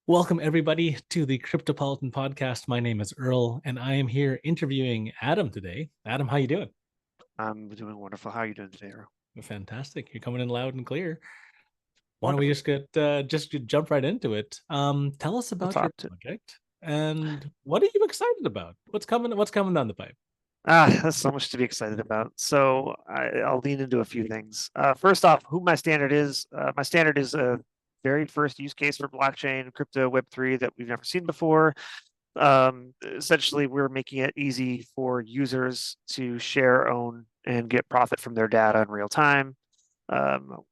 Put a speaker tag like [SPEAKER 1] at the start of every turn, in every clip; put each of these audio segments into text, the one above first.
[SPEAKER 1] Welcome everybody to the Cryptopolitan podcast. My name is Earl, and I am here interviewing Adam today. Adam, how you doing?
[SPEAKER 2] I'm doing wonderful. How are you doing today, Earl?
[SPEAKER 1] Fantastic. You're coming in loud and clear. Why don't we
[SPEAKER 2] Wonderful.
[SPEAKER 1] just jump right into it? Tell us
[SPEAKER 2] Let's
[SPEAKER 1] about your
[SPEAKER 2] opt it.
[SPEAKER 1] project and what are you excited about? What's coming down the pipe?
[SPEAKER 2] That's so much to be excited about. I'll lean into a few things. First off, who MyStandard is. MyStandard is a very first use case for blockchain, crypto, Web3 that we've never seen before. Essentially, we're making it easy for users to share, own, and get profit from their data in real time.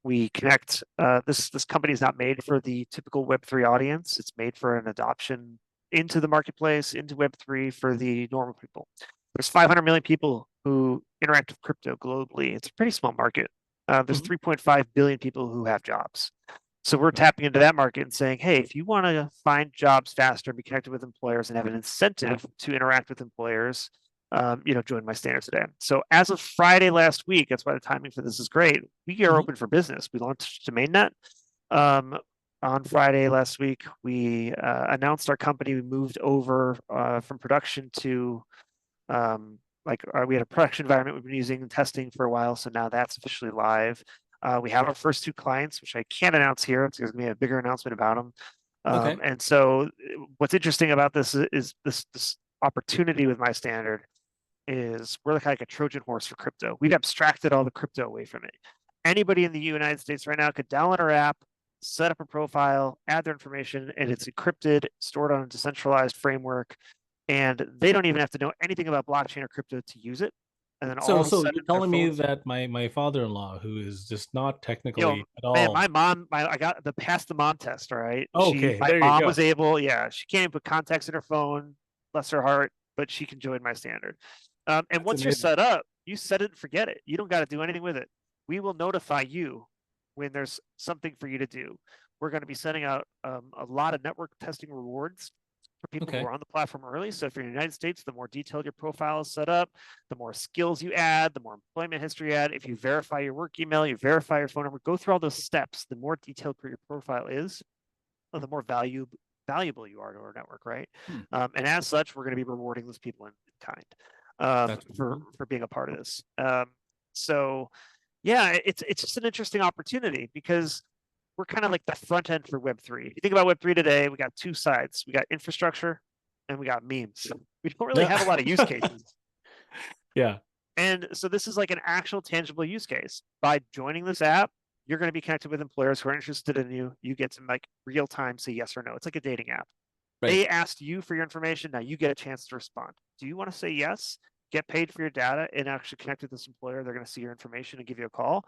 [SPEAKER 2] We connect. This company is not made for the typical Web3 audience. It's made for an adoption into the marketplace, into Web3 for the normal people. There's 500 million people who interact with crypto globally. It's a pretty small market. There's
[SPEAKER 1] Mhm.
[SPEAKER 2] 3.5 billion people who have jobs. So we're tapping into that market and saying, hey, if you want to find jobs faster, be connected with employers, and have an incentive to interact with employers, join MyStandard today. So as of Friday last week, that's why the timing for this is great. We are
[SPEAKER 1] Mhm.
[SPEAKER 2] open for business. We launched to mainnet. On Friday last week, we announced our company. We moved over from production to we had a production environment we've been using and testing for a while. So now that's officially live. We have our first two clients, which I can't announce here. It's going to be a bigger announcement about them.
[SPEAKER 1] Okay.
[SPEAKER 2] And so what's interesting about this is this opportunity with MyStandard is we're like a Trojan horse for crypto. We've abstracted all the crypto away from it. Anybody in the United States right now could download our app, set up a profile, add their information, and it's encrypted, stored on a decentralized framework, and they don't even have to know anything about blockchain or crypto to use it. And then all
[SPEAKER 1] So
[SPEAKER 2] of a
[SPEAKER 1] so
[SPEAKER 2] sudden,
[SPEAKER 1] you're
[SPEAKER 2] their
[SPEAKER 1] telling me
[SPEAKER 2] phones,
[SPEAKER 1] that my father-in-law, who is just not
[SPEAKER 2] yo,
[SPEAKER 1] technically at
[SPEAKER 2] man,
[SPEAKER 1] all.
[SPEAKER 2] my mom, I got the pass the mom test. All right,
[SPEAKER 1] Okay,
[SPEAKER 2] my
[SPEAKER 1] there you
[SPEAKER 2] mom
[SPEAKER 1] go.
[SPEAKER 2] was able, yeah, she can't even put contacts in her phone, bless her heart, but she can join MyStandard. And
[SPEAKER 1] That's
[SPEAKER 2] once you're
[SPEAKER 1] amazing.
[SPEAKER 2] set up, you set it and forget it. You don't got to do anything with it. We will notify you when there's something for you to do. We're going to be sending out a lot of network testing rewards for people who
[SPEAKER 1] Okay.
[SPEAKER 2] are on the platform early. So if you're in the United States, the more detailed your profile is set up, the more skills you add, the more employment history you add. If you verify your work email, you verify your phone number, go through all those steps. The more detailed your profile is, the more valuable you are to our network, right?
[SPEAKER 1] Hmm.
[SPEAKER 2] And as such, we're going to be rewarding those people in kind
[SPEAKER 1] That's
[SPEAKER 2] for
[SPEAKER 1] wonderful.
[SPEAKER 2] being a part of this. So yeah, it's just an interesting opportunity because we're kind of like the front end for Web3. If you think about Web3 today, we got two sides. We got infrastructure and we got memes. We don't really
[SPEAKER 1] Yeah.
[SPEAKER 2] have a lot of use cases.
[SPEAKER 1] Yeah.
[SPEAKER 2] And so this is like an actual tangible use case. By joining this app, you're going to be connected with employers who are interested in you. You get to like real time say yes or no. It's like a dating app.
[SPEAKER 1] Right.
[SPEAKER 2] They asked you for your information. Now you get a chance to respond. Do you want to say yes, get paid for your data, and actually connect with this employer? They're going to see your information and give you a call.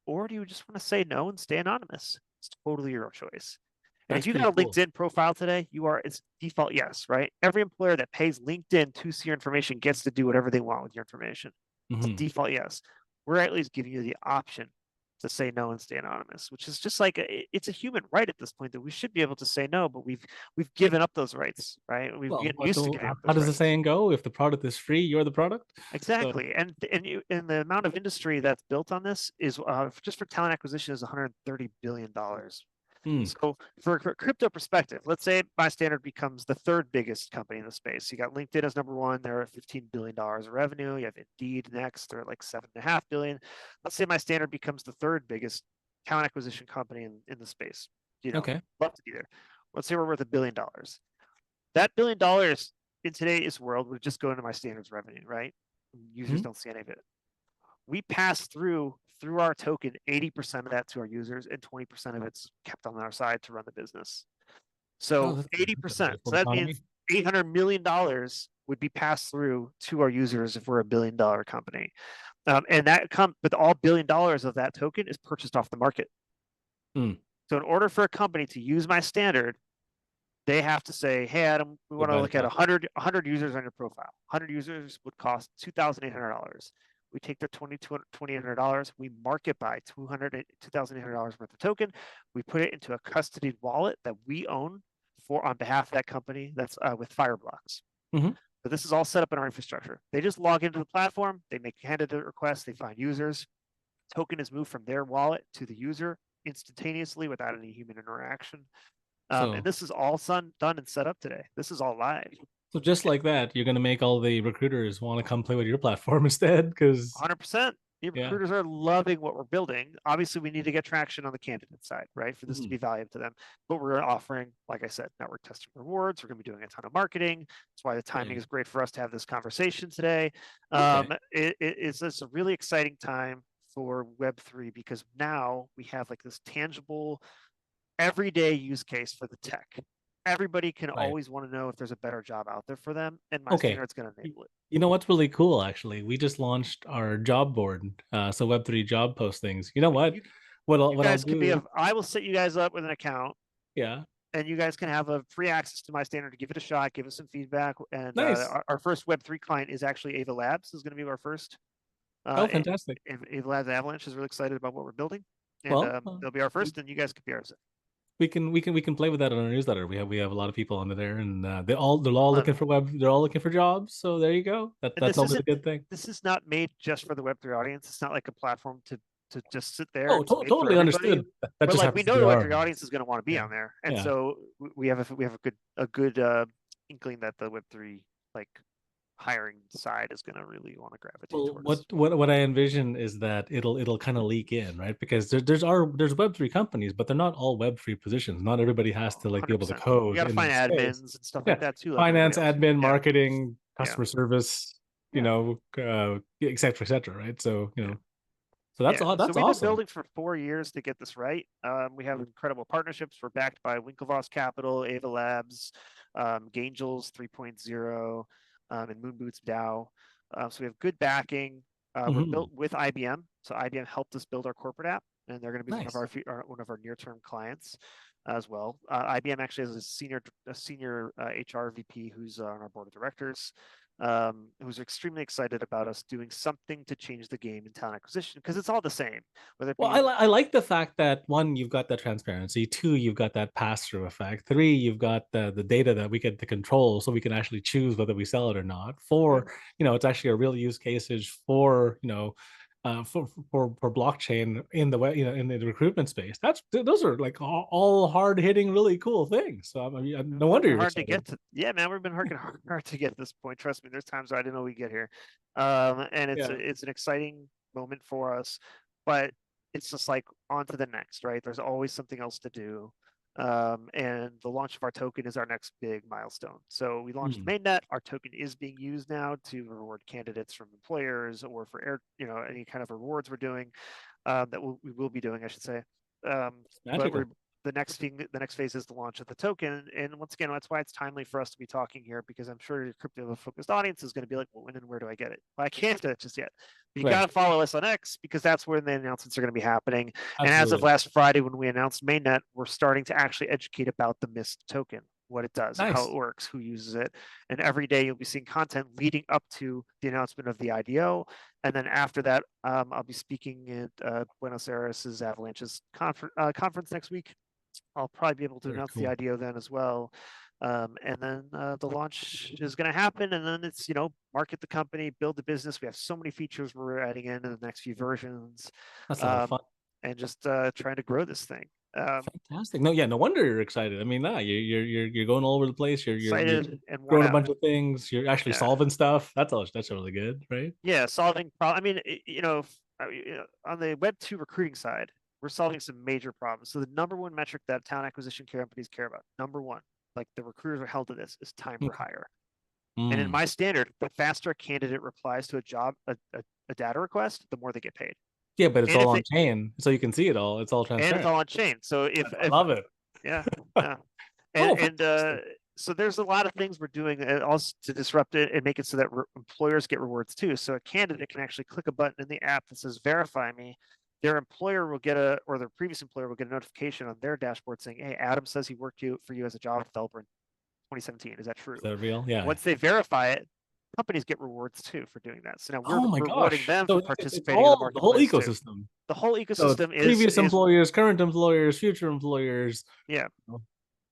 [SPEAKER 2] Or do you just want to say no and stay anonymous? It's totally your choice. And if
[SPEAKER 1] That's
[SPEAKER 2] you
[SPEAKER 1] pretty
[SPEAKER 2] got a
[SPEAKER 1] cool.
[SPEAKER 2] LinkedIn profile today, it's default yes, right? Every employer that pays LinkedIn to see your information gets to do whatever they want with your information. It's
[SPEAKER 1] Hmm.
[SPEAKER 2] default yes. We're at least giving you the option to say no and stay anonymous, which is just like it's a human right at this point that we should be able to say no, but we've given up those rights, right? We've
[SPEAKER 1] Well,
[SPEAKER 2] been used to giving up
[SPEAKER 1] how
[SPEAKER 2] those
[SPEAKER 1] does the
[SPEAKER 2] rights.
[SPEAKER 1] saying go? If the product is free, you're the product. So,
[SPEAKER 2] Exactly, and the amount of industry that's built on this is just for talent acquisition is 130 billion dollars.
[SPEAKER 1] hmm.
[SPEAKER 2] So for crypto perspective, let's say MyStandard becomes the third biggest company in the space. You got LinkedIn as number one; they're at $15 billion of revenue. You have Indeed next; they're at like 7.5 billion. Let's say MyStandard becomes the third biggest talent acquisition company in the space.
[SPEAKER 1] Okay.
[SPEAKER 2] Love to be there. Let's say we're worth $1 billion. That $1 billion in today's world would just go into MyStandard's revenue, right? Users
[SPEAKER 1] Mhm.
[SPEAKER 2] don't see any of it. We pass through our token 80% of that to our users, and 20% of it's kept on our side to run the business.
[SPEAKER 1] Oh,
[SPEAKER 2] So
[SPEAKER 1] that's a
[SPEAKER 2] 80%. So
[SPEAKER 1] beautiful
[SPEAKER 2] that means
[SPEAKER 1] economy.
[SPEAKER 2] $800 million would be passed through to our users if we're $1 billion company. And but all $1 billion of that token is purchased off the market.
[SPEAKER 1] Hmm.
[SPEAKER 2] So in order for a company to use MyStandard, they have to say, hey, Adam, we
[SPEAKER 1] Go
[SPEAKER 2] want to
[SPEAKER 1] buy the
[SPEAKER 2] look at
[SPEAKER 1] token.
[SPEAKER 2] 100 users on your profile. 100 users would cost $2,800. We take their $2,800, we mark it by $2,800 worth of token. We put it into a custodied wallet that we own for on behalf of that company. That's with Fireblocks.
[SPEAKER 1] Hmm.
[SPEAKER 2] So this is all set up in our infrastructure. They just log into the platform, they make candidate requests, they find users. Token is moved from their wallet to the user instantaneously without any human interaction. And
[SPEAKER 1] So
[SPEAKER 2] this is all done and set up today. This is all live.
[SPEAKER 1] so just like that, you're gonna make all the recruiters want to come play with your platform instead, because
[SPEAKER 2] 100%. The
[SPEAKER 1] yeah.
[SPEAKER 2] recruiters are loving what we're building. Obviously, we need to get traction on the candidate side, right, for this to
[SPEAKER 1] Mhm.
[SPEAKER 2] be valuable to them. But we're offering, like I said, network testing rewards. We're going to be doing a ton of marketing. That's why the timing
[SPEAKER 1] Great.
[SPEAKER 2] is great for us to have this conversation today.
[SPEAKER 1] Okay.
[SPEAKER 2] It's a really exciting time for Web3 because now we have like this tangible, everyday use case for the tech. Everybody can
[SPEAKER 1] Right.
[SPEAKER 2] always want to know if there's a better job out there for them, and
[SPEAKER 1] Okay.
[SPEAKER 2] MyStandard's going to enable it.
[SPEAKER 1] You know what's really cool, actually? We just launched our job board, so Web3 job postings. You know what?
[SPEAKER 2] You
[SPEAKER 1] What
[SPEAKER 2] you
[SPEAKER 1] I'll
[SPEAKER 2] guys can be
[SPEAKER 1] do?
[SPEAKER 2] I will set you guys up with an account,
[SPEAKER 1] Yeah.
[SPEAKER 2] and you guys can have a free access to MyStandard to give it a shot, give us some feedback. And
[SPEAKER 1] Nice.
[SPEAKER 2] our first Web3 client is actually Ava Labs, is going to be our first.
[SPEAKER 1] Oh,
[SPEAKER 2] Uh,
[SPEAKER 1] fantastic.
[SPEAKER 2] Ava Labs Avalanche is really excited about what we're building, and
[SPEAKER 1] Well,
[SPEAKER 2] they'll be our first, and you guys can be ours.
[SPEAKER 1] we can play with that on our newsletter. We have a lot of people on there, and they're all
[SPEAKER 2] Love
[SPEAKER 1] looking
[SPEAKER 2] it.
[SPEAKER 1] for they're all looking for jobs. So there you go.
[SPEAKER 2] And
[SPEAKER 1] That's always a good thing.
[SPEAKER 2] this is not made just for the Web3 audience. It's not like a platform to just sit there.
[SPEAKER 1] Oh,
[SPEAKER 2] It's made for
[SPEAKER 1] totally
[SPEAKER 2] everybody.
[SPEAKER 1] understood. That
[SPEAKER 2] But
[SPEAKER 1] just
[SPEAKER 2] like we
[SPEAKER 1] happens to
[SPEAKER 2] know
[SPEAKER 1] be
[SPEAKER 2] the
[SPEAKER 1] our
[SPEAKER 2] Web3 audience is going to want to be
[SPEAKER 1] yeah,
[SPEAKER 2] on there, and
[SPEAKER 1] yeah.
[SPEAKER 2] so we have a good inkling that the Web3 like hiring side is going to really want to gravitate
[SPEAKER 1] Well, what
[SPEAKER 2] towards.
[SPEAKER 1] what what I envision is that it'll kind of leak in, right? Because there's Web3 companies, but they're not all Web3 positions. Not everybody has to like be able to
[SPEAKER 2] 100%. You
[SPEAKER 1] code
[SPEAKER 2] got to
[SPEAKER 1] in
[SPEAKER 2] find
[SPEAKER 1] that space.
[SPEAKER 2] admins and stuff like
[SPEAKER 1] Yeah,
[SPEAKER 2] that too, like everybody
[SPEAKER 1] finance,
[SPEAKER 2] else.
[SPEAKER 1] admin,
[SPEAKER 2] Yeah,
[SPEAKER 1] marketing,
[SPEAKER 2] yeah,
[SPEAKER 1] customer service,
[SPEAKER 2] yeah,
[SPEAKER 1] et cetera, right? So
[SPEAKER 2] yeah.
[SPEAKER 1] so
[SPEAKER 2] Yeah, so
[SPEAKER 1] that's
[SPEAKER 2] we've been
[SPEAKER 1] awesome.
[SPEAKER 2] building for 4 years to get this right. We have incredible partnerships. We're backed by Winklevoss Capital, Ava Labs, Gangels 3.0, and Moonboots DAO. So we have good backing. We're built
[SPEAKER 1] Hmm.
[SPEAKER 2] with IBM, so IBM helped us build our corporate app, and they're going to be
[SPEAKER 1] Nice.
[SPEAKER 2] one of our near-term clients as well. IBM actually has a senior HR VP who's on our board of directors, who's extremely excited about us doing something to change the game in talent acquisition because it's all the same, whether it
[SPEAKER 1] Well,
[SPEAKER 2] be
[SPEAKER 1] I like the fact that one, you've got that transparency. Two, you've got that pass through effect. Three, you've got the data that we get to control, so we can actually choose whether we sell it or not.
[SPEAKER 2] yeah,
[SPEAKER 1] Four, it's actually a real use cases for for blockchain in the way in the recruitment space. Those are like all hard hitting, really cool things. So I mean,
[SPEAKER 2] we've
[SPEAKER 1] no
[SPEAKER 2] been
[SPEAKER 1] wonder
[SPEAKER 2] working
[SPEAKER 1] you're
[SPEAKER 2] hard to
[SPEAKER 1] excited.
[SPEAKER 2] get to. Yeah, man, we've been working hard to get to this point. Trust me, there's times I didn't know we get here, and
[SPEAKER 1] Yeah.
[SPEAKER 2] it's an exciting moment for us, but it's just like on to the next, right? There's always something else to do. And the launch of our token is our next big milestone. So we launched
[SPEAKER 1] Hmm.
[SPEAKER 2] mainnet. Our token is being used now to reward candidates from employers or for any kind of rewards we're doing, that we will be doing, I should say.
[SPEAKER 1] It's
[SPEAKER 2] But we're
[SPEAKER 1] magical.
[SPEAKER 2] the next phase is the launch of the token, and once again, that's why it's timely for us to be talking here because I'm sure your crypto focused audience is going to be like, well, when and where do I get it? Well, I can't do it just yet. But you got
[SPEAKER 1] Right.
[SPEAKER 2] to follow us on X because that's where the announcements are going to be happening. And as of
[SPEAKER 1] Absolutely.
[SPEAKER 2] last Friday, when we announced mainnet, we're starting to actually educate about the MIST token, what it does, how it
[SPEAKER 1] Nice.
[SPEAKER 2] works, who uses it. And every day you'll be seeing content leading up to the announcement of the IDO. And then after that, I'll be speaking at Buenos Aires' Avalanche's conference next week. I'll probably be able to
[SPEAKER 1] Very
[SPEAKER 2] announce the
[SPEAKER 1] cool.
[SPEAKER 2] IDO then as well. And then the launch is going to happen. And then it's, market the company, build the business. We have so many features we're adding in the next few versions,
[SPEAKER 1] That's a lot of
[SPEAKER 2] um,
[SPEAKER 1] fun.
[SPEAKER 2] and just trying to grow this thing.
[SPEAKER 1] Fantastic. No, yeah, no wonder you're excited. I mean, nah, you're going all over the place. You're
[SPEAKER 2] Excited and worn
[SPEAKER 1] growing a
[SPEAKER 2] out.
[SPEAKER 1] bunch of things. You're actually
[SPEAKER 2] Yeah.
[SPEAKER 1] solving stuff. That's really good, right?
[SPEAKER 2] Yeah. Solving problems. I mean, on the Web2 recruiting side, we're solving some major problems. So the number one metric that talent acquisition companies care about, number one, like the recruiters are held to this, is time per
[SPEAKER 1] Okay.
[SPEAKER 2] hire. And in
[SPEAKER 1] Mm.
[SPEAKER 2] MyStandard, the faster a candidate replies to a data request, the more they get paid.
[SPEAKER 1] Yeah, but it's
[SPEAKER 2] And
[SPEAKER 1] all
[SPEAKER 2] if
[SPEAKER 1] on
[SPEAKER 2] they
[SPEAKER 1] chain, so you can see it all. It's all
[SPEAKER 2] and it's
[SPEAKER 1] transparent.
[SPEAKER 2] all on chain. So
[SPEAKER 1] I
[SPEAKER 2] if
[SPEAKER 1] love it.
[SPEAKER 2] yeah, yeah.
[SPEAKER 1] Oh,
[SPEAKER 2] And
[SPEAKER 1] fantastic.
[SPEAKER 2] so there's a lot of things we're doing also to disrupt it and make it so that employers get rewards too. So a candidate can actually click a button in the app that says verify me. Their employer will get or their previous employer will get a notification on their dashboard saying, hey, Adam says he worked for you as a Java developer in 2017. Is that
[SPEAKER 1] Is
[SPEAKER 2] true?
[SPEAKER 1] that real? Yeah.
[SPEAKER 2] Once they verify it, companies get rewards too for doing that. So now we're
[SPEAKER 1] Oh my
[SPEAKER 2] rewarding
[SPEAKER 1] gosh.
[SPEAKER 2] them
[SPEAKER 1] So
[SPEAKER 2] for
[SPEAKER 1] it's
[SPEAKER 2] participating in the
[SPEAKER 1] all the whole
[SPEAKER 2] marketplace too.
[SPEAKER 1] ecosystem.
[SPEAKER 2] The whole
[SPEAKER 1] So it's
[SPEAKER 2] ecosystem
[SPEAKER 1] previous
[SPEAKER 2] is
[SPEAKER 1] employers, current employers, future employers.
[SPEAKER 2] yeah,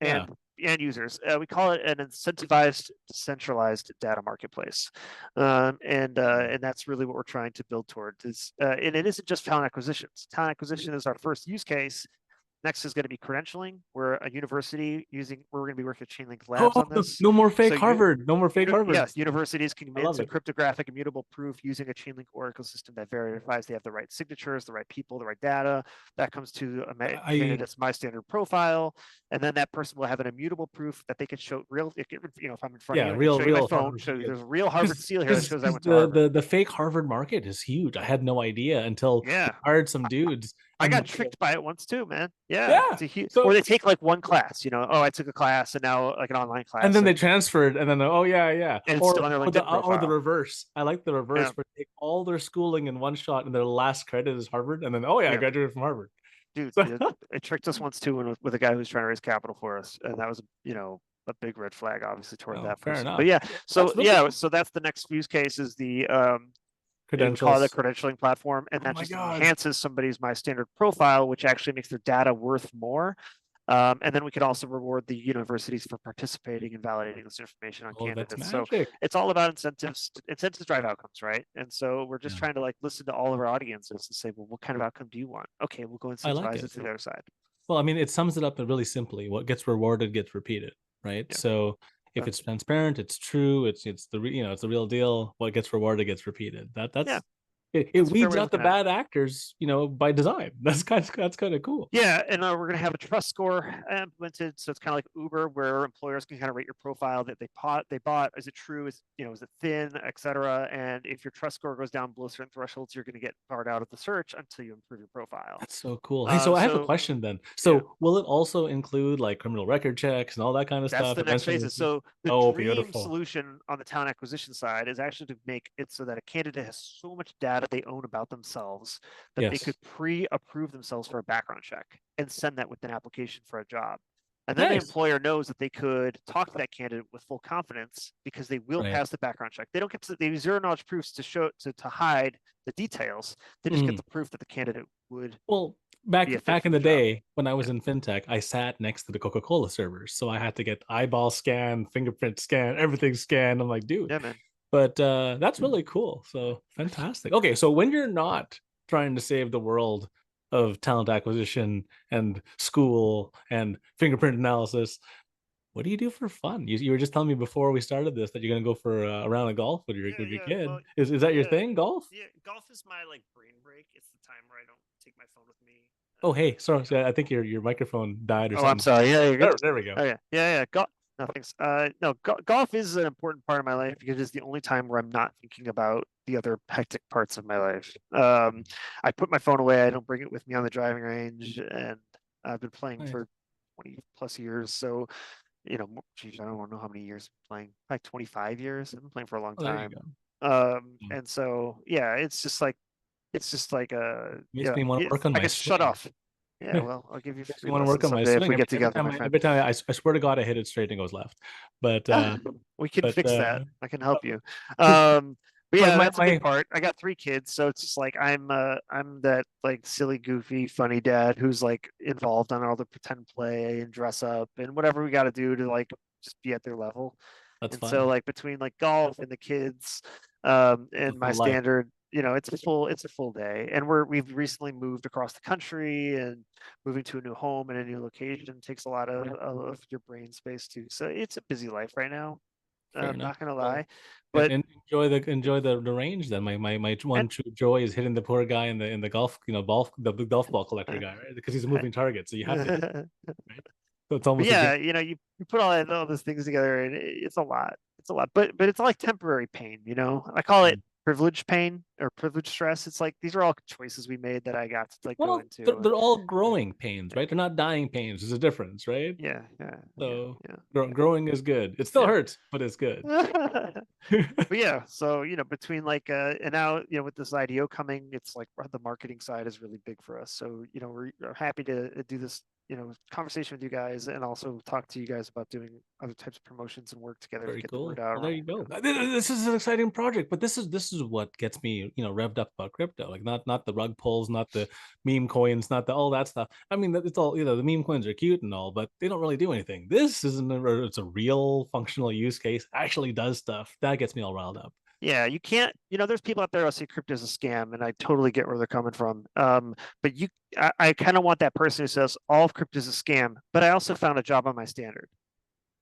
[SPEAKER 1] Yeah.
[SPEAKER 2] and end users. We call it an incentivized, decentralized data marketplace, and that's really what we're trying to build toward. And it isn't just talent acquisitions. Talent acquisition is our first use case, Next is going to be credentialing. We're a university we're going to be working with Chainlink Labs
[SPEAKER 1] Oh,
[SPEAKER 2] on this.
[SPEAKER 1] no more fake
[SPEAKER 2] So
[SPEAKER 1] Harvard. No more fake Harvard.
[SPEAKER 2] yes, universities can
[SPEAKER 1] I
[SPEAKER 2] mint
[SPEAKER 1] love
[SPEAKER 2] a
[SPEAKER 1] it.
[SPEAKER 2] cryptographic immutable proof using a Chainlink Oracle system that verifies they have the right signatures, the right people, the right data. That comes to a candidate's MyStandard profile, and then that person will have an immutable proof that they can show real. If I'm in front of
[SPEAKER 1] Yeah,
[SPEAKER 2] you, I can show you my
[SPEAKER 1] real
[SPEAKER 2] phone.
[SPEAKER 1] Harvard.
[SPEAKER 2] Show you there's a real Harvard seal here that shows I
[SPEAKER 1] Because
[SPEAKER 2] went to Harvard.
[SPEAKER 1] the fake Harvard market is huge. I had no idea until we
[SPEAKER 2] Yeah,
[SPEAKER 1] hired some dudes.
[SPEAKER 2] I
[SPEAKER 1] And
[SPEAKER 2] got tricked by it once too, man. Yeah,
[SPEAKER 1] yeah,
[SPEAKER 2] it's a huge. Or
[SPEAKER 1] so
[SPEAKER 2] they take like one class. Oh, I took a class and now like an online
[SPEAKER 1] and
[SPEAKER 2] class,
[SPEAKER 1] then they transferred, and then oh yeah,
[SPEAKER 2] and it's still on their
[SPEAKER 1] or the
[SPEAKER 2] LinkedIn profile.
[SPEAKER 1] reverse. I like the reverse
[SPEAKER 2] Yeah,
[SPEAKER 1] where they take all their schooling in one shot, and their last credit is Harvard, and then oh yeah, I
[SPEAKER 2] yeah.
[SPEAKER 1] graduated from Harvard.
[SPEAKER 2] Dude,
[SPEAKER 1] So
[SPEAKER 2] it tricked us once too with a guy who was trying to raise capital for us, and that was a big red flag, obviously, toward that
[SPEAKER 1] fair
[SPEAKER 2] person.
[SPEAKER 1] enough.
[SPEAKER 2] But yeah, so
[SPEAKER 1] That's really cool.
[SPEAKER 2] so that's the next use case is the we call it a
[SPEAKER 1] Credentials.
[SPEAKER 2] credentialing platform, and
[SPEAKER 1] Oh
[SPEAKER 2] that
[SPEAKER 1] my
[SPEAKER 2] just
[SPEAKER 1] god.
[SPEAKER 2] enhances somebody's MyStandard profile, which actually makes their data worth more. And then we could also reward the universities for participating and validating this information on
[SPEAKER 1] Oh, that's
[SPEAKER 2] candidates. So
[SPEAKER 1] magic.
[SPEAKER 2] it's all about incentives. Incentives drive outcomes, right? And so we're just
[SPEAKER 1] Yeah,
[SPEAKER 2] trying to like listen to all of our audiences and say, well, what kind of outcome do you want? Okay, we'll go
[SPEAKER 1] I like
[SPEAKER 2] incentivize
[SPEAKER 1] it.
[SPEAKER 2] it to the other side.
[SPEAKER 1] Well, I mean, it sums it up really simply. What gets rewarded gets repeated, right?
[SPEAKER 2] Yeah.
[SPEAKER 1] So if
[SPEAKER 2] So,
[SPEAKER 1] it's transparent, it's true, it's the it's the real deal. What gets rewarded gets repeated.
[SPEAKER 2] yeah,
[SPEAKER 1] It
[SPEAKER 2] that's a fair
[SPEAKER 1] weeds
[SPEAKER 2] way of
[SPEAKER 1] out the
[SPEAKER 2] looking at it.
[SPEAKER 1] bad actors, by design. That's kind of cool.
[SPEAKER 2] Yeah, and we're going to have a trust score implemented, so it's kind of like Uber, where employers can kind of rate your profile that they bought. Is it true? Is it thin, etc. And if your trust score goes down below certain thresholds, you're going to get barred out of the search until you improve your profile.
[SPEAKER 1] That's so cool. Hey, so I have a
[SPEAKER 2] So
[SPEAKER 1] question then.
[SPEAKER 2] yeah,
[SPEAKER 1] So will it also include like criminal record checks and all that kind of
[SPEAKER 2] that's
[SPEAKER 1] stuff
[SPEAKER 2] the next
[SPEAKER 1] eventually?
[SPEAKER 2] phases. So the
[SPEAKER 1] Oh,
[SPEAKER 2] dream
[SPEAKER 1] beautiful.
[SPEAKER 2] solution on the talent acquisition side is actually to make it so that a candidate has so much data they own about themselves that they
[SPEAKER 1] Yes.
[SPEAKER 2] could pre-approve themselves for a background check and send that with an application for a job. And then the
[SPEAKER 1] Nice.
[SPEAKER 2] employer knows that they could talk to that candidate with full confidence because they will
[SPEAKER 1] Right.
[SPEAKER 2] pass the background check. They don't get they use zero knowledge proofs to hide the details. They just get
[SPEAKER 1] Mhm.
[SPEAKER 2] the proof that the candidate would
[SPEAKER 1] Well,
[SPEAKER 2] be a fit
[SPEAKER 1] back
[SPEAKER 2] for
[SPEAKER 1] in
[SPEAKER 2] the
[SPEAKER 1] the
[SPEAKER 2] job.
[SPEAKER 1] day when I was in fintech, I sat next to the Coca-Cola servers, so I had to get eyeball scan, fingerprint scan, everything scanned. I'm like, dude,
[SPEAKER 2] Yeah, man.
[SPEAKER 1] but that's really cool. So fantastic. Okay, so when you're not trying to save the world of talent acquisition and school and fingerprint analysis, what do you do for fun? You were just telling me before we started this that you're gonna go for a round of golf with
[SPEAKER 2] Yeah,
[SPEAKER 1] your
[SPEAKER 2] yeah.
[SPEAKER 1] kid.
[SPEAKER 2] Well,
[SPEAKER 1] Is that your
[SPEAKER 2] yeah,
[SPEAKER 1] thing, golf?
[SPEAKER 2] yeah. Golf is my like brain break. It's the time where I don't take my phone with me.
[SPEAKER 1] Oh, hey, sorry,
[SPEAKER 2] You know.
[SPEAKER 1] I think your microphone died or
[SPEAKER 2] Oh, I'm
[SPEAKER 1] something.
[SPEAKER 2] sorry. Yeah, you're good.
[SPEAKER 1] There we go.
[SPEAKER 2] Oh yeah, yeah, yeah. No, thanks. No, golf is an important part of my life because it's the only time where I'm not thinking about the other hectic parts of my life. I put my phone away. I don't bring it with me on the driving range, and I've been playing
[SPEAKER 1] Nice.
[SPEAKER 2] for 20 plus years. So, geez, I don't know how many years I'm playing. Like 25 years. I've been playing for a long
[SPEAKER 1] Oh, there you
[SPEAKER 2] time.
[SPEAKER 1] go.
[SPEAKER 2] And so yeah, it's just like
[SPEAKER 1] Makes me want to work on
[SPEAKER 2] like
[SPEAKER 1] my
[SPEAKER 2] a shut
[SPEAKER 1] swing.
[SPEAKER 2] off. Yeah, well, I'll give you
[SPEAKER 1] Makes me
[SPEAKER 2] free
[SPEAKER 1] want to work
[SPEAKER 2] lessons
[SPEAKER 1] on my
[SPEAKER 2] someday if
[SPEAKER 1] swing.
[SPEAKER 2] we get together, my friend.
[SPEAKER 1] Every time I swear to God, I hit it straight and it goes left. But
[SPEAKER 2] We can
[SPEAKER 1] but
[SPEAKER 2] fix that. I can help you.
[SPEAKER 1] because
[SPEAKER 2] But yeah,
[SPEAKER 1] my
[SPEAKER 2] that's a big part. I got 3 kids, so it's just like I'm that like silly, goofy, funny dad who's like involved on all the pretend play and dress up and whatever we got to do to like just be at their level.
[SPEAKER 1] that's
[SPEAKER 2] And so
[SPEAKER 1] fun.
[SPEAKER 2] like between like golf and the kids,
[SPEAKER 1] The
[SPEAKER 2] and my
[SPEAKER 1] full life.
[SPEAKER 2] standard, it's a full day. And we've recently moved across the country, and moving to a new home and a new location takes a lot of your brain space too. So it's a busy life right now.
[SPEAKER 1] Fair
[SPEAKER 2] I'm
[SPEAKER 1] enough.
[SPEAKER 2] not gonna
[SPEAKER 1] Well,
[SPEAKER 2] lie. But
[SPEAKER 1] and enjoy the range then. My
[SPEAKER 2] and
[SPEAKER 1] one true joy is hitting the poor guy in the golf, golf the golf ball collector
[SPEAKER 2] uh,
[SPEAKER 1] guy, right? Because he's a
[SPEAKER 2] I-
[SPEAKER 1] moving target, so you have to hit,
[SPEAKER 2] but
[SPEAKER 1] right? So it's almost a
[SPEAKER 2] yeah,
[SPEAKER 1] game.
[SPEAKER 2] you put all those things together, and it's a lot. It's a lot, but it's like temporary pain. I call it
[SPEAKER 1] Mm.
[SPEAKER 2] privilege pain or privilege stress. It's like these are all choices we made that I got to like go
[SPEAKER 1] Well,
[SPEAKER 2] into.
[SPEAKER 1] they're all
[SPEAKER 2] Yeah,
[SPEAKER 1] growing pains, right? They're not dying pains. There's a difference, right?
[SPEAKER 2] yeah, yeah, yeah,
[SPEAKER 1] So
[SPEAKER 2] yeah,
[SPEAKER 1] growing is good. It still
[SPEAKER 2] yeah.
[SPEAKER 1] hurts, but it's good.
[SPEAKER 2] Yeah. But yeah, so between like and now with this IDO coming, it's like the marketing side is really big for us. So we're happy to do this conversation with you guys, and also talk to you guys about doing other types of promotions and work together to
[SPEAKER 1] Very
[SPEAKER 2] get the word
[SPEAKER 1] cool.
[SPEAKER 2] out
[SPEAKER 1] Well, there
[SPEAKER 2] around.
[SPEAKER 1] you go. This is an exciting project, but this is what gets me, revved up about crypto. Like not the rug pulls, not the meme coins, not the all that stuff. I mean, it's all the meme coins are cute and all, but they don't really do anything. This isn't. It's a real functional use case. Actually does stuff. That gets me all riled up.
[SPEAKER 2] Yeah, you can't, there's people out there who say crypto is a scam, and I totally get where they're coming from. But I kind of want that person who says all of crypto is a scam, but I also found a job on MyStandard.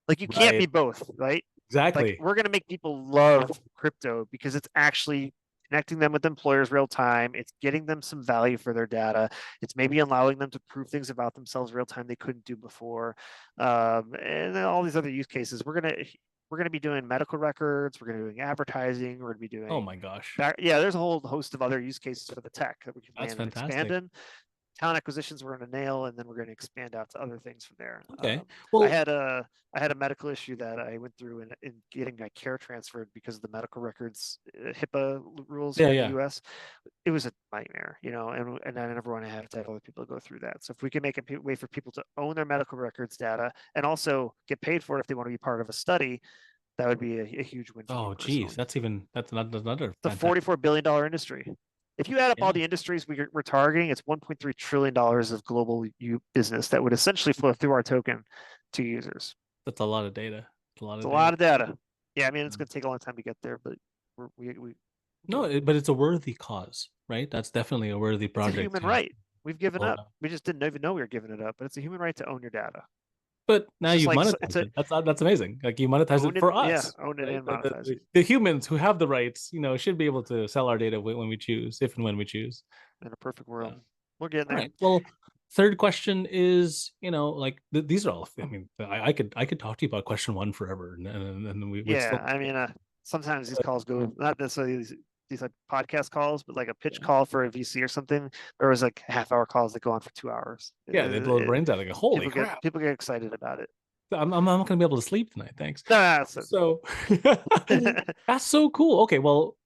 [SPEAKER 2] Like you can't
[SPEAKER 1] Right.
[SPEAKER 2] be both, right? Like
[SPEAKER 1] Exactly.
[SPEAKER 2] we're gonna make people love crypto because it's actually connecting them with employers real time. It's getting them some value for their data. It's maybe allowing them to prove things about themselves real time they couldn't do before. And then all these other use cases. We're gonna be doing medical records. We're gonna be doing advertising. We're gonna be
[SPEAKER 1] Oh
[SPEAKER 2] doing
[SPEAKER 1] my gosh.
[SPEAKER 2] that. Yeah, there's a whole host of other use cases for the tech that we can
[SPEAKER 1] That's
[SPEAKER 2] land and expand
[SPEAKER 1] fantastic.
[SPEAKER 2] in. Talent acquisitions we're going to nail, and then we're going to expand out to other things from there.
[SPEAKER 1] Okay.
[SPEAKER 2] I
[SPEAKER 1] Well,
[SPEAKER 2] had a medical issue that I went through in getting my care transferred because of the medical records HIPAA rules
[SPEAKER 1] yeah,
[SPEAKER 2] here in the
[SPEAKER 1] yeah.
[SPEAKER 2] U.S. It was a nightmare, and I never want to have other people go through that. So if we can make a way for people to own their medical records data and also get paid for it if they want to be part of a study, that would be a huge win for me
[SPEAKER 1] Oh, geez.
[SPEAKER 2] personally.
[SPEAKER 1] That's another
[SPEAKER 2] It's a
[SPEAKER 1] fantastic.
[SPEAKER 2] $44 billion industry. If you add up
[SPEAKER 1] Yeah.
[SPEAKER 2] all the industries we're targeting, it's $1.3 trillion of global business that would essentially flow through our token to users.
[SPEAKER 1] That's a lot of data. It's a lot
[SPEAKER 2] It's
[SPEAKER 1] of
[SPEAKER 2] a
[SPEAKER 1] data.
[SPEAKER 2] lot of data. Yeah, I mean, it's
[SPEAKER 1] Yeah.
[SPEAKER 2] going to take a long time to get there, but we do
[SPEAKER 1] No,
[SPEAKER 2] it.
[SPEAKER 1] but it's a worthy cause, right? That's definitely a worthy
[SPEAKER 2] It's a
[SPEAKER 1] project
[SPEAKER 2] human
[SPEAKER 1] to
[SPEAKER 2] right. We've given
[SPEAKER 1] build
[SPEAKER 2] up.
[SPEAKER 1] up.
[SPEAKER 2] We just didn't even know we were giving it up, but it's a human right to own your data.
[SPEAKER 1] But now
[SPEAKER 2] It's just
[SPEAKER 1] you've
[SPEAKER 2] like it's
[SPEAKER 1] monetized
[SPEAKER 2] a
[SPEAKER 1] it. That's amazing. Like you monetize
[SPEAKER 2] own
[SPEAKER 1] it
[SPEAKER 2] it.
[SPEAKER 1] for
[SPEAKER 2] Yeah,
[SPEAKER 1] us,
[SPEAKER 2] own it
[SPEAKER 1] right?
[SPEAKER 2] and monetize it
[SPEAKER 1] The humans who have the rights, should be able to sell our data when we choose, if and when we choose.
[SPEAKER 2] in a perfect
[SPEAKER 1] Yeah.
[SPEAKER 2] world. We're getting
[SPEAKER 1] All
[SPEAKER 2] there.
[SPEAKER 1] right. Well, third question is, like these are all. I mean, I could talk to you about question one forever, and we'd
[SPEAKER 2] Yeah,
[SPEAKER 1] still.
[SPEAKER 2] I mean, sometimes these calls go not necessarily these like podcast calls, but like a pitch call for a VC or something. There was like half-hour calls that go on for 2 hours.
[SPEAKER 1] Yeah, they blow the brains out. Like, holy crap!
[SPEAKER 2] People get excited about it.
[SPEAKER 1] I'm not going to be able to sleep tonight. Thanks.
[SPEAKER 2] No, no,
[SPEAKER 1] So that's so cool. Okay, well,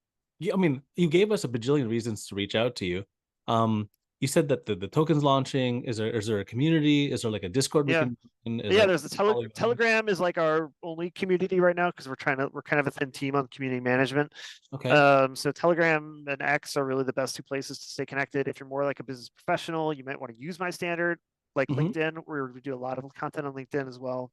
[SPEAKER 1] I mean, you gave us a bajillion reasons to reach out to you. Um, you said that the token's launching. Is there a community? Is there like a Discord we
[SPEAKER 2] yeah,
[SPEAKER 1] can is
[SPEAKER 2] yeah.
[SPEAKER 1] like
[SPEAKER 2] There's the
[SPEAKER 1] follow you on?
[SPEAKER 2] Telegram is like our only community right now because we're kind of a thin team on community management.
[SPEAKER 1] Okay.
[SPEAKER 2] So Telegram and X are really the best two places to stay connected. If you're more like a business professional, you might want to use MyStandard, like
[SPEAKER 1] Hmm.
[SPEAKER 2] LinkedIn, where we do a lot of content on LinkedIn as well.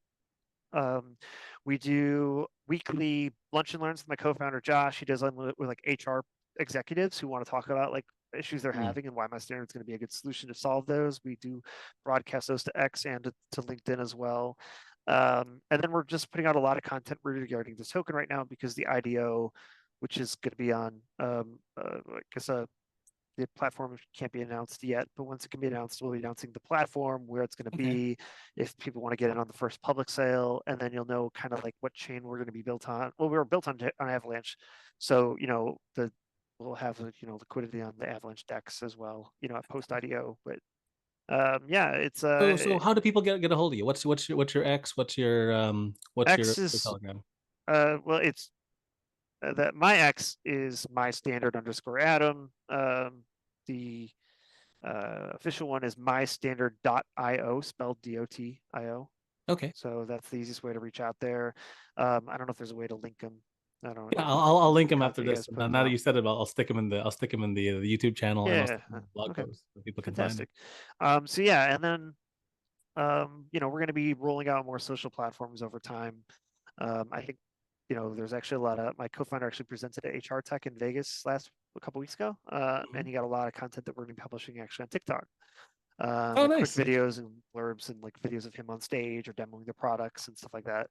[SPEAKER 2] Um, we do weekly lunch and learns with my co-founder Josh. He does them with like HR executives who want to talk about like issues they're
[SPEAKER 1] Mm.
[SPEAKER 2] having and why MyStandard is going to be a good solution to solve those. We do broadcast those to X and to LinkedIn as well. And then we're just putting out a lot of content regarding this token right now because the IDO, which is going to be on, I guess, the platform can't be announced yet, but once it can be announced, we'll be announcing the platform, where it's going to
[SPEAKER 1] Okay.
[SPEAKER 2] be, if people want to get in on the first public sale, and then you'll know kind of like what chain we're going to be built on. Well, we were built on Avalanche, so we'll have liquidity on the Avalanche DEX as well, at post IDO. But yeah, it's
[SPEAKER 1] So how do people get a hold of you? What's your X? What's your
[SPEAKER 2] X is
[SPEAKER 1] Telegram?
[SPEAKER 2] well, it's that my X is MyStandard_Adam. The official one is MyStandard.io, spelled DOTIO.
[SPEAKER 1] Okay.
[SPEAKER 2] So that's the easiest way to reach out there. I don't know if there's a way to link them. I don't
[SPEAKER 1] Yeah,
[SPEAKER 2] know
[SPEAKER 1] I'll
[SPEAKER 2] if
[SPEAKER 1] link
[SPEAKER 2] the
[SPEAKER 1] him after
[SPEAKER 2] content you
[SPEAKER 1] this.
[SPEAKER 2] guys put them
[SPEAKER 1] Now that
[SPEAKER 2] out.
[SPEAKER 1] you said it, I'll stick him in the YouTube channel, and I'll
[SPEAKER 2] Yeah.
[SPEAKER 1] stick him in the blog
[SPEAKER 2] Okay.
[SPEAKER 1] post so people can find it.
[SPEAKER 2] Fantastic. So yeah, and then we're going to be rolling out more social platforms over time. I think there's actually a lot of my co-founder actually presented at HR Tech in Vegas a couple weeks ago, and
[SPEAKER 1] Mhm.
[SPEAKER 2] he got a lot of content that we're going to be publishing actually on TikTok.
[SPEAKER 1] Oh,
[SPEAKER 2] Like quick
[SPEAKER 1] nice.
[SPEAKER 2] videos and blurbs and like videos of him on stage or demoing the products and stuff like that.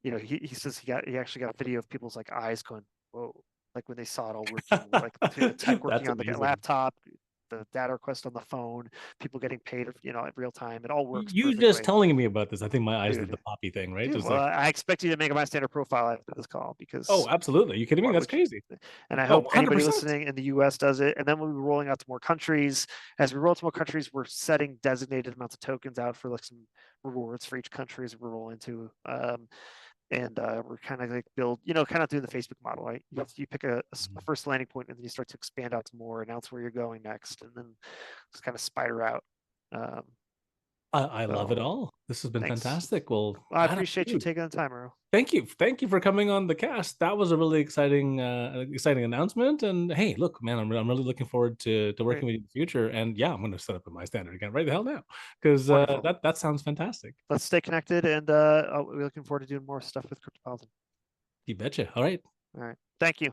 [SPEAKER 2] He says he actually got a video of people's like eyes going, whoa, like when they saw it all working, like between the tech working
[SPEAKER 1] That's
[SPEAKER 2] on the
[SPEAKER 1] amazing.
[SPEAKER 2] laptop, the data request on the phone, people getting paid, at real time. It all works
[SPEAKER 1] You just
[SPEAKER 2] perfectly.
[SPEAKER 1] telling me about this, I think my eyes did
[SPEAKER 2] Dude,
[SPEAKER 1] the poppy thing, right?
[SPEAKER 2] dude,
[SPEAKER 1] Just
[SPEAKER 2] well,
[SPEAKER 1] like,
[SPEAKER 2] I expect you to make a MyStandard profile after this call
[SPEAKER 1] oh,
[SPEAKER 2] because
[SPEAKER 1] absolutely. You kidding me?
[SPEAKER 2] what
[SPEAKER 1] That's
[SPEAKER 2] would you,
[SPEAKER 1] crazy.
[SPEAKER 2] and I
[SPEAKER 1] Oh,
[SPEAKER 2] hope anybody
[SPEAKER 1] 100%.
[SPEAKER 2] listening in the US does it. And then we'll be rolling out to more countries. As we roll to more countries, we're setting designated amounts of tokens out for like some rewards for each country as we roll into. And we're kind of like kind of doing the Facebook model, right? You pick a first landing point and then you start to expand out to more, announce where you're going next, and then just kind of spider out. Um,
[SPEAKER 1] I love it
[SPEAKER 2] so
[SPEAKER 1] all. This has been
[SPEAKER 2] thanks.
[SPEAKER 1] fantastic. Well,
[SPEAKER 2] Well, I
[SPEAKER 1] Adam,
[SPEAKER 2] appreciate you
[SPEAKER 1] dude,
[SPEAKER 2] taking the time, Earl.
[SPEAKER 1] thank you. Thank you for coming on the cast. That was a really exciting announcement. And hey, look, man, I'm really looking forward to
[SPEAKER 2] Great.
[SPEAKER 1] working with you in the future. And yeah, I'm going to set up my standard again right the hell now because
[SPEAKER 2] Wonderful.
[SPEAKER 1] that sounds fantastic.
[SPEAKER 2] Let's stay connected, and we're looking forward to doing more stuff with Cryptopolitan.
[SPEAKER 1] You betcha. All right.
[SPEAKER 2] All right. Thank you.